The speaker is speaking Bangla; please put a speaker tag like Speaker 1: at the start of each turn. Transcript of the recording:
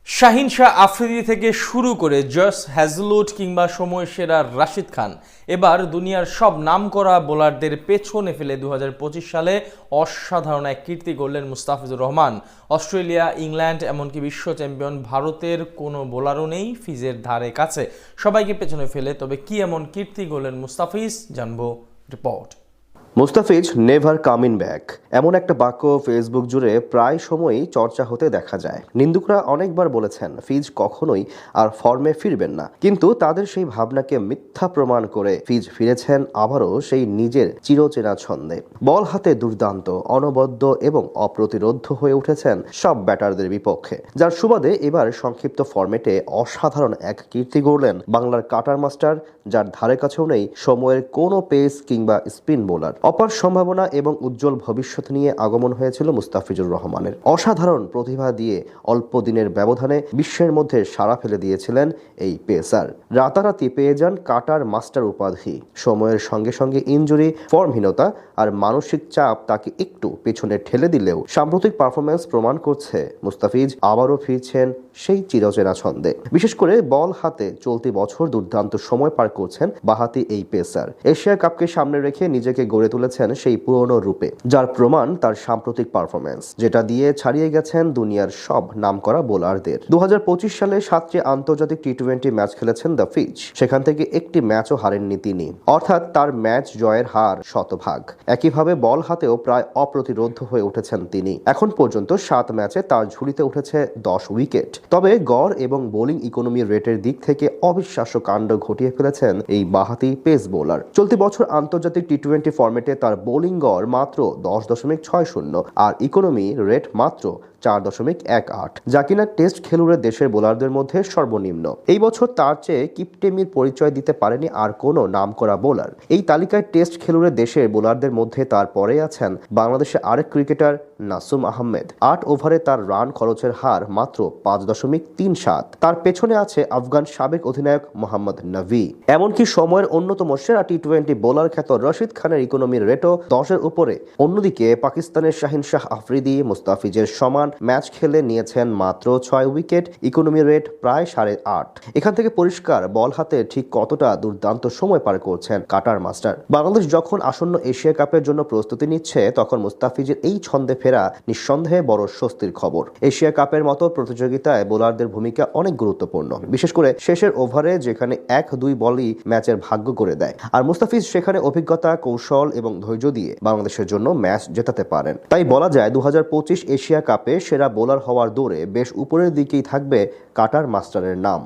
Speaker 1: শাহিন শাহ আফ্রিদি থেকে শুরু করে জস হ্যাজলউড কিংবা সময় সেরা রাশিদ খান এবার দুনিয়ার সব নামকরা বোলারদের পেছনে ফেলে 2025 সালে অসাধারণ এক কীর্তি গড়লেন মুস্তাফিজুর রহমান। অস্ট্রেলিয়া, ইংল্যান্ড এমনকি বিশ্ব চ্যাম্পিয়ন ভারতের কোনো বোলারও নেই ফিজের ধারে কাছে, সবাইকে পেছনে ফেলে। তবে কি এমন কীর্তি গড়লেন মুস্তাফিজ, জানবো report.
Speaker 2: Mustafiz never coming back, এমন একটা বাক্য ফেসবুক জুড়ে প্রায় সময়ই চর্চা হতে দেখা যায়। নিন্দুকরা অনেকবার বলেছেন ফিজ কখনোই আর ফর্মে ফিরবেন না, কিন্তু তাদের সেই ভাবনাকে মিথ্যা প্রমাণ করে ফিজ ফিরেছেন আবারও সেই নিজের চিরচেনা ছন্দে। বল হাতে দুর্দান্ত, অনবদ্য এবং অপ্রতিরোধ্য হয়ে উঠেছেন সব ব্যাটারদের বিপক্ষে, যার সুবাদে এবার সংক্ষিপ্ত ফরম্যাটে অসাধারণ এক কীর্তি গড়লেন বাংলার কাটার মাস্টার, যার ধারে কাছেও নেই সময়ের কোনো পেস কিংবা স্পিন বোলার। অপার সম্ভাবনা এবং উজ্জ্বল ভবিষ্যৎ নিয়ে আগমন হয়েছিল মুস্তাফিজুর রহমানের। অসাধারণ প্রতিভা দিয়ে অল্প দিনের ব্যবধানে বিশ্বের মধ্যে সাড়া ফেলে দিয়েছিলেন এই পেসার। রাতারাতি পেয়ে যান কাটার মাস্টার উপাধি। সময়ের সঙ্গে সঙ্গে ইনজুরি, ফর্মহীনতা আর মানসিক চাপ তাকে একটু পেছনে ঠেলে দিলেও সাম্প্রতিক পারফরম্যান্স প্রমাণ করছে মুস্তাফিজ আবারও ফিরছেন সেই চিরচেনা ছন্দে। বিশেষ করে বল হাতে চলতি বছর দুর্দান্ত সময় পার করছেন বাহাতি এই পেসার। এশিয়া কাপকে সামনে রেখে নিজেকে গড়ে তুলেছেন সেই পুরনো রূপে, যার প্রমাণ তার সাম্প্রতিক পারফরম্যান্স, যেটা দিয়ে ছাড়িয়ে গেছেন দুনিয়ার সব নামকরা বোলারদের। 2025 সালে 7টি আন্তর্জাতিক টি-20 ম্যাচ খেলেছেন দ্য ফিজ, সেখান থেকে একটি ম্যাচও হারেননি তিনি, অর্থাৎ তার ম্যাচ জয়ের হার শতভাগ। একইভাবে বল হাতেও প্রায় অপ্রতিরোধ্য হয়ে উঠেছেন তিনি। এখন পর্যন্ত 7 ম্যাচে তার ঝুলিতে উঠেছে 10 উইকেট। তবে গড় এবং বোলিং ইকোনমি রেটের দিক থেকে অবিশ্বাস্য কাণ্ড ঘটিয়ে ফেলেছেন এই বাহাতি পেস বোলার। চলতি বছর আন্তর্জাতিক টি-20 ফরম্যাটে তার বোলিং গড় মাত্র 10.60 আর ইকোনমি রেট মাত্র 4.18, যা কিনা টেস্ট খেলুড়ে দেশের বোলারদের মধ্যে সর্বনিম্ন। এই বছর তার চেয়ে কিপটেমির পরিচয় দিতে পারেনি আর কোনো নামকরা বোলার। এই তালিকায় টেস্ট খেলুড়ে দেশের বোলারদের মধ্যে তার পরে আছেন বাংলাদেশের আরেক ক্রিকেটার নাসুম আহমেদ। 8 ওভারে তার রান খরচের হার মাত্র 5.37। তার পেছনে আছে আফগান সাবেক অধিনায়ক মোহাম্মদ নবী। এমনকি সময়ের অন্যতম সেরা টি-20 বোলার খ্যাত রশিদ খানের ইকোনমির রেটও 10-এর উপরে। অন্যদিকে পাকিস্তানের শাহিন শাহ আফ্রিদি মুস্তাফিজের সমান ম্যাচ খেলে নিয়েছেন মাত্র 6 উইকেট, ইকোনমি রেট প্রায় 8.5। এখান থেকে পরিষ্কার বল হাতে ঠিক কতটা দুর্দান্ত সময় পার করছেন কাটার মাস্টার। বাংলাদেশ যখন আসন্ন এশিয়া কাপের জন্য প্রস্তুতি নিচ্ছে, তখন মুস্তাফিজের এই ছন্দে ফেরা নিঃসন্দেহে বড় স্বস্তির খবর। এশিয়া কাপের মতো প্রতিযোগিতায় বোলারদের ভূমিকা অনেক গুরুত্বপূর্ণ, বিশেষ করে শেষের ওভারে, যেখানে 1-2 বলই ম্যাচের ভাগ্য করে দেয়। আর মুস্তাফিজ সেখানে অভিজ্ঞতা, কৌশল এবং ধৈর্য দিয়ে বাংলাদেশের জন্য ম্যাচ জেতাতে পারেন। তাই বলা যায় 2025 এশিয়া কাপে সেরা বোলার হওয়ার দৌড়ে বেশ উপরের দিকেই থাকবে কাটার মাস্টারের নাম।